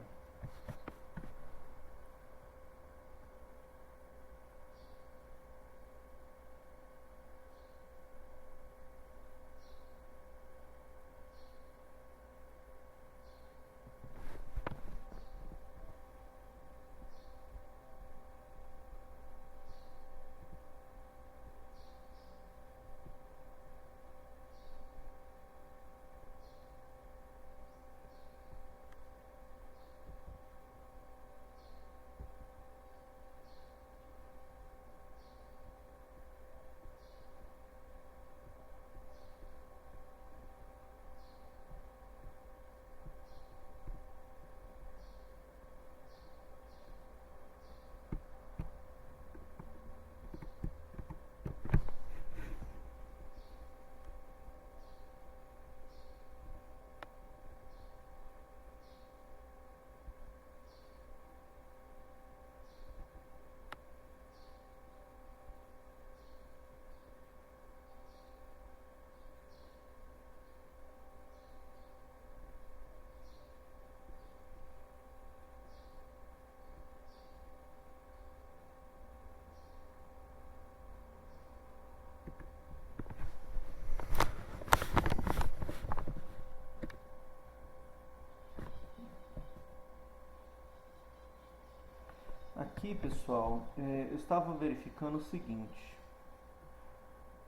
Aqui, pessoal, eu estava verificando o seguinte.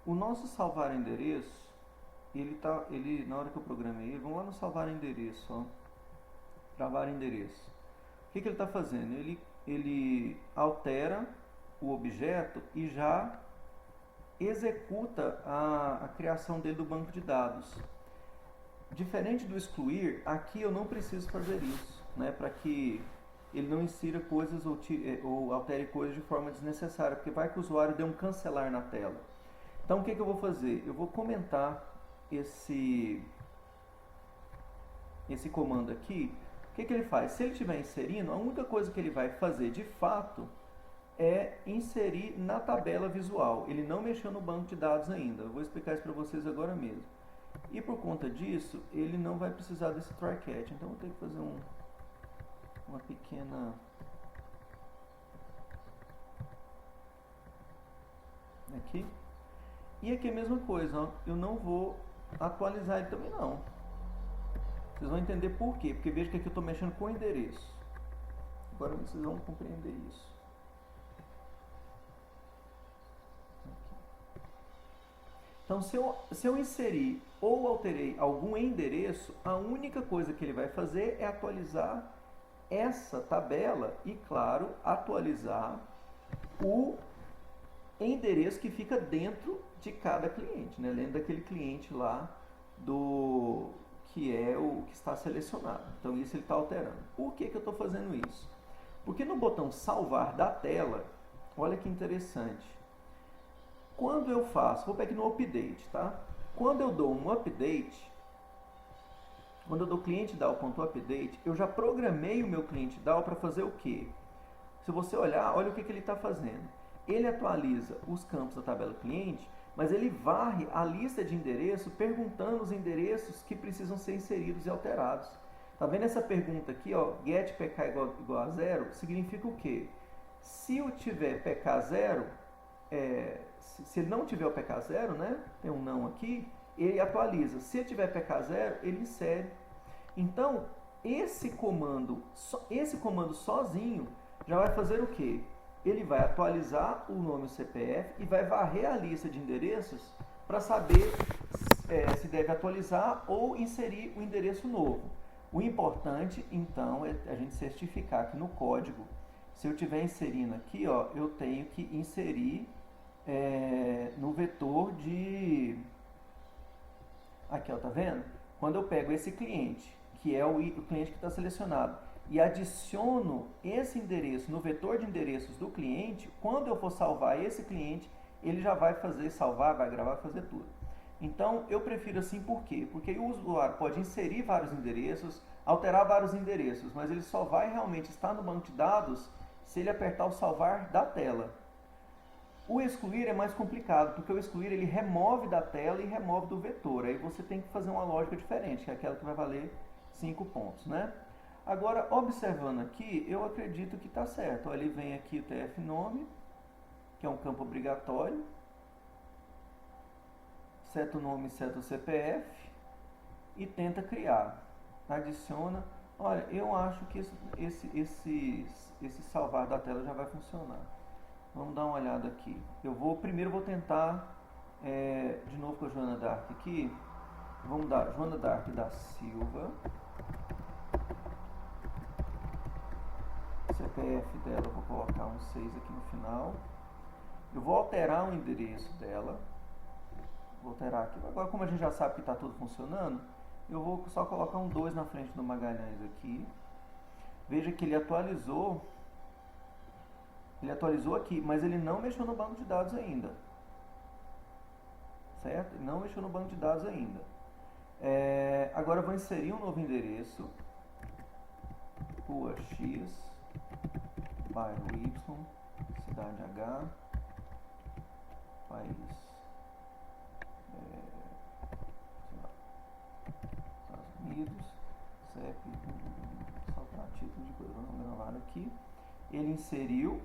O nosso salvar endereço, na hora que eu programei ele, vamos lá no salvar endereço, ó, travar endereço. O que ele está fazendo? Ele altera o objeto e já executa a criação dele do banco de dados. Diferente do excluir, aqui eu não preciso fazer isso. né, para que ele não insira coisas ou altere coisas de forma desnecessária, porque vai que o usuário dê um cancelar na tela. Então o que eu vou fazer? Eu vou comentar esse comando aqui. O que ele faz? Se ele estiver inserindo, a única coisa que ele vai fazer de fato é inserir na tabela visual. Ele não mexeu no banco de dados ainda. Eu vou explicar isso para vocês agora mesmo. E por conta disso, ele não vai precisar desse try catch. Então eu vou ter que fazer uma pequena... aqui. E aqui a mesma coisa, ó. Eu não vou atualizar ele também não. Vocês vão entender por quê. Porque veja que aqui eu estou mexendo com o endereço. Agora vocês vão compreender isso. Então, se eu inserir ou alterei algum endereço, a única coisa que ele vai fazer é atualizar essa tabela e, claro, atualizar o endereço que fica dentro de cada cliente, né? Dentro daquele cliente lá que é o que está selecionado. Então, isso ele está alterando. Por que eu estou fazendo isso? Porque no botão salvar da tela, olha que interessante. Quando eu faço, vou pegar aqui no update, tá? Quando eu dou um update, quando eu dou cliente DAO.update, eu já programei o meu cliente DAO para fazer o quê? Se você olhar, olha o que ele está fazendo. Ele atualiza os campos da tabela cliente, mas ele varre a lista de endereços perguntando os endereços que precisam ser inseridos e alterados. Tá vendo essa pergunta aqui, ó, get pk igual a 0, significa o quê? Se eu tiver pk 0, se ele não tiver o pk0, né, tem um não aqui, ele atualiza. Se ele tiver pk0, ele insere. Então, esse comando sozinho já vai fazer o quê? Ele vai atualizar o nome do CPF e vai varrer a lista de endereços para saber se deve atualizar ou inserir o endereço novo. O importante, então, é a gente certificar que no código, se eu estiver inserindo aqui, ó, eu tenho que inserir no vetor de... Aqui, ó, tá vendo? Quando eu pego esse cliente, que é o cliente que está selecionado, e adiciono esse endereço no vetor de endereços do cliente, quando eu for salvar esse cliente, ele já vai fazer salvar, vai gravar, fazer tudo. Então, eu prefiro assim por quê? Porque o usuário pode inserir vários endereços, alterar vários endereços, mas ele só vai realmente estar no banco de dados se ele apertar o salvar da tela. O excluir é mais complicado, porque o excluir ele remove da tela e remove do vetor. Aí você tem que fazer uma lógica diferente, que é aquela que vai valer 5 pontos, né? Agora, observando aqui, eu acredito que está certo. Ele vem aqui o TF nome, que é um campo obrigatório. Seta o nome, seta o CPF e tenta criar. Adiciona. Olha, eu acho que esse salvar da tela já vai funcionar. Vamos dar uma olhada aqui. Primeiro vou tentar de novo com a Joana Dark aqui. Vamos dar Joana Dark da Silva. CPF dela, eu vou colocar um 6 aqui no final. Eu vou alterar o endereço dela. Vou alterar aqui. Agora, como a gente já sabe que está tudo funcionando, eu vou só colocar um 2 na frente do Magalhães aqui. Veja que ele atualizou. Ele atualizou aqui, mas ele não mexeu no banco de dados ainda. Certo? Ele não mexeu no banco de dados ainda. Agora eu vou inserir um novo endereço. Rua X, bairro Y, cidade H, país Estados Unidos, CEP, só para título de coisa, vamos gravar aqui. Ele inseriu.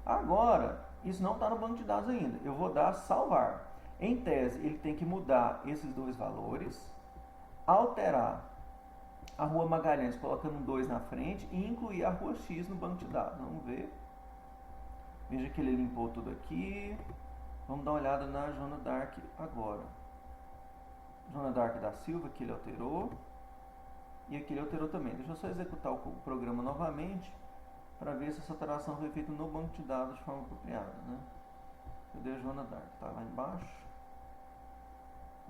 Agora, isso não está no banco de dados ainda. Eu vou dar salvar. Em tese, ele tem que mudar esses dois valores, alterar a Rua Magalhães colocando um 2 na frente e incluir a Rua X no banco de dados. Vamos ver. Veja que ele limpou tudo aqui. Vamos dar uma olhada na Joana Dark agora. Joana Dark da Silva, que ele alterou. E aqui ele alterou também. Deixa eu só executar o programa novamente para ver se essa alteração foi feita no banco de dados de forma apropriada, né? Cadê a Joana Dark? Está lá embaixo.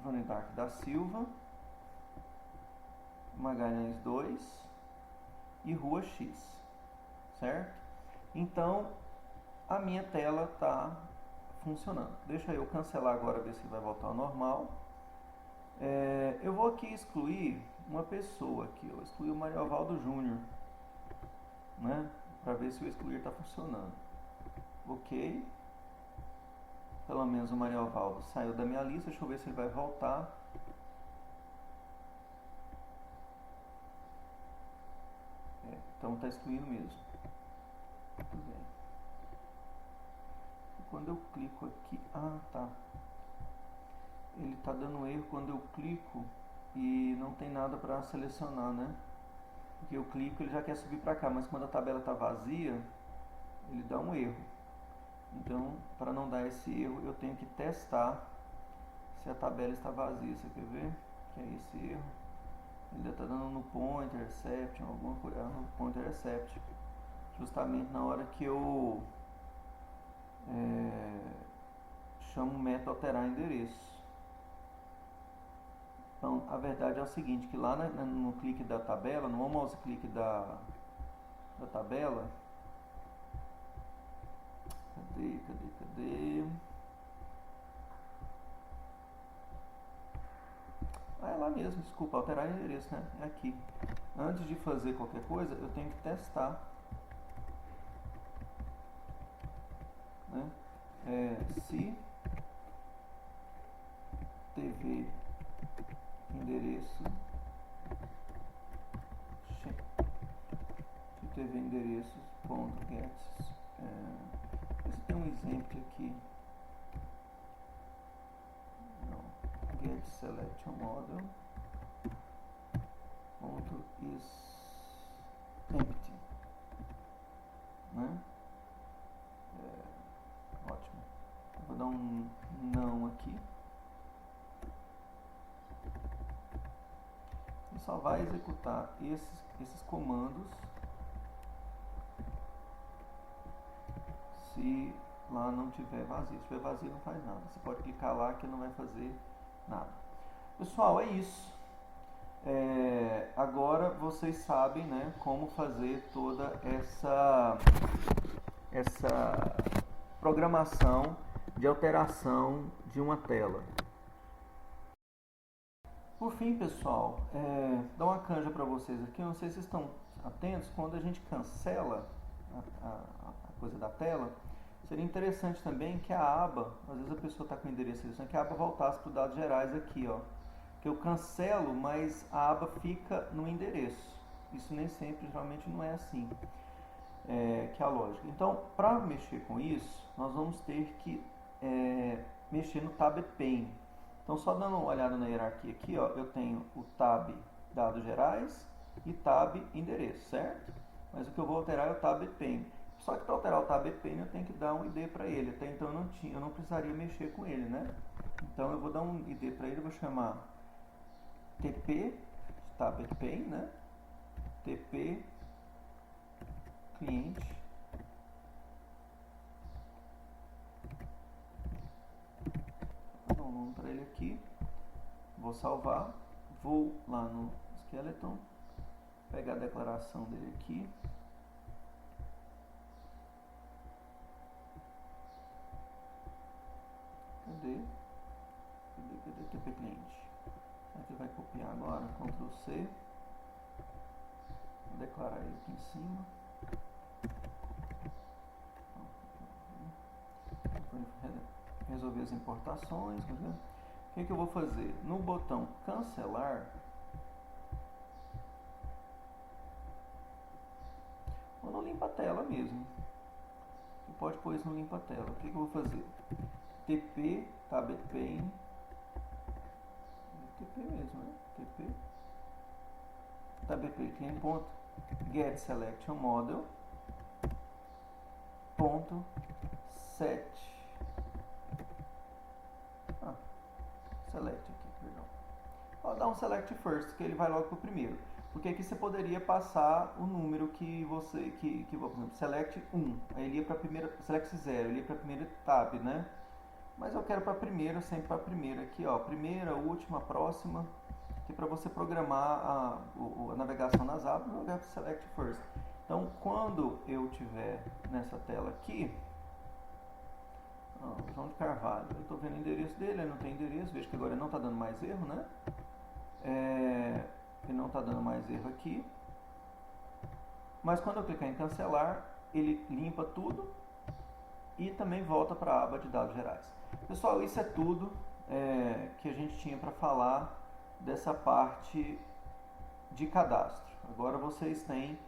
Joana Dark da Silva. Magalhães 2. e rua X, certo? Então, a minha tela está funcionando. Deixa eu cancelar agora, ver se vai voltar ao normal. Eu vou aqui excluir uma pessoa aqui, eu excluí o Mariovaldo Júnior, né? Para ver se o excluir está funcionando. Ok. Pelo menos o Mariovaldo saiu da minha lista, deixa eu ver se ele vai voltar. Então está excluindo mesmo. Muito bem. Quando eu clico aqui, tá. Ele está dando erro quando eu clico e não tem nada para selecionar, né? Porque eu clico, ele já quer subir para cá, mas quando a tabela está vazia, ele dá um erro. Então, para não dar esse erro, eu tenho que testar se a tabela está vazia. Você quer ver? Que é esse erro. Ele está dando no pointer exception, alguma coisa, no pointer exception. Justamente na hora que eu chamo o método alterar endereço. Então, a verdade é o seguinte, que lá no clique da tabela, no mouse clique da tabela, cadê? É lá mesmo, desculpa, alterar endereço, né? É aqui. Antes de fazer qualquer coisa, eu tenho que testar, né? Se tv endereço endereços.get esse tem um exemplo aqui, não, get selection model is empty, né? Ótimo. Eu vou dar um não aqui. E só vai executar esses comandos se lá não tiver vazio. Se tiver vazio, não faz nada. Você pode clicar lá que não vai fazer nada. Pessoal, é isso. Agora vocês sabem, né, como fazer toda essa programação de alteração de uma tela. Por fim, pessoal, dá uma canja para vocês aqui. Eu não sei se vocês estão atentos, quando a gente cancela a coisa da tela, seria interessante também que a aba, às vezes a pessoa está com o endereço selecionado, que a aba voltasse para os dados gerais aqui, ó. Que eu cancelo, mas a aba fica no endereço. Isso nem sempre, geralmente não é assim, que é a lógica. Então, para mexer com isso, nós vamos ter que mexer no tab pane. Então, só dando uma olhada na hierarquia aqui, ó, eu tenho o tab dados gerais e tab endereço, certo? Mas o que eu vou alterar é o tab pane. Só que para alterar o tab pane eu tenho que dar um ID para ele. Até então eu não precisaria mexer com ele, né? Então eu vou dar um ID para ele, vou chamar TP tab pane, né? TP cliente. Vou dar um nome para ele aqui. Vou salvar. Vou lá no skeleton, pegar a declaração dele aqui. Cadê TP cliente? Aqui vai copiar agora, Ctrl C, vou declarar ele aqui em cima. Resolver as importações. O que eu vou fazer? No botão cancelar, ou no limpa-tela mesmo. Você pode pôr isso no limpa-tela. O que eu vou fazer? TP tab pane, TP mesmo, né? TP tab pane client ponto get selection model ponto set select aqui, perdão. Vou dar um select first, que ele vai logo para o primeiro. Porque aqui você poderia passar o número que você, por exemplo, select 1, aí ele ia para a primeira, select 0, ele ia para a primeira tab, né? Mas eu quero para a primeira, sempre para a primeira aqui, ó, primeira, última, próxima, que é para você programar a navegação nas abas no lugar do Select First. Então, quando eu estiver nessa tela aqui, João de Carvalho, eu estou vendo o endereço dele, ele não tem endereço, vejo que agora ele não está dando mais erro, né? Ele não está dando mais erro aqui. Mas quando eu clicar em cancelar, ele limpa tudo e também volta para a aba de dados gerais. Pessoal, isso é tudo que a gente tinha para falar dessa parte de cadastro. Agora vocês têm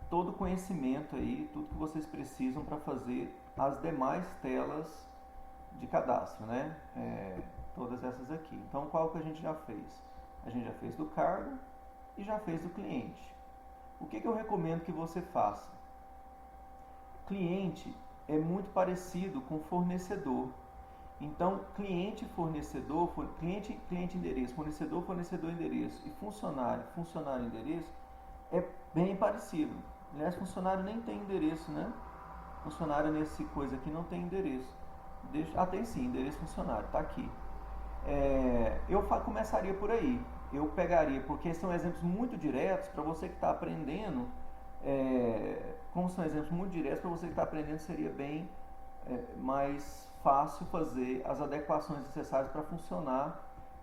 todo o conhecimento aí, tudo que vocês precisam para fazer as demais telas de cadastro, né? Todas essas aqui. Então, qual que a gente já fez? A gente já fez do cargo e já fez do cliente. O que eu recomendo que você faça? Cliente é muito parecido com fornecedor. Então, cliente, fornecedor, cliente endereço, fornecedor, endereço e funcionário, endereço é bem parecido. Aliás, funcionário nem tem endereço, né? Funcionário nesse coisa aqui não tem endereço. Tem sim, endereço funcionário, tá aqui. Eu começaria por aí. Eu pegaria, porque são exemplos muito diretos para você que está aprendendo. Como são exemplos muito diretos, para você que está aprendendo seria bem mais fácil fazer as adequações necessárias para funcionar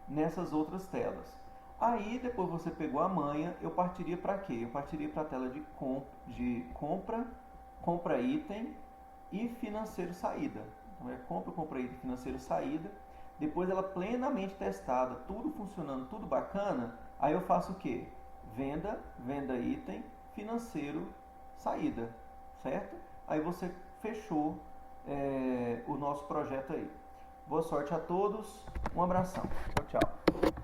nessas outras telas. Aí, depois você pegou a manha, eu partiria para quê? Eu partiria para a tela de compra item e financeiro saída. Então, compra item, financeiro saída. Depois ela plenamente testada, tudo funcionando, tudo bacana, aí eu faço o quê? Venda item, financeiro, saída, certo? Aí você fechou o nosso projeto aí. Boa sorte a todos, um abração, tchau, tchau.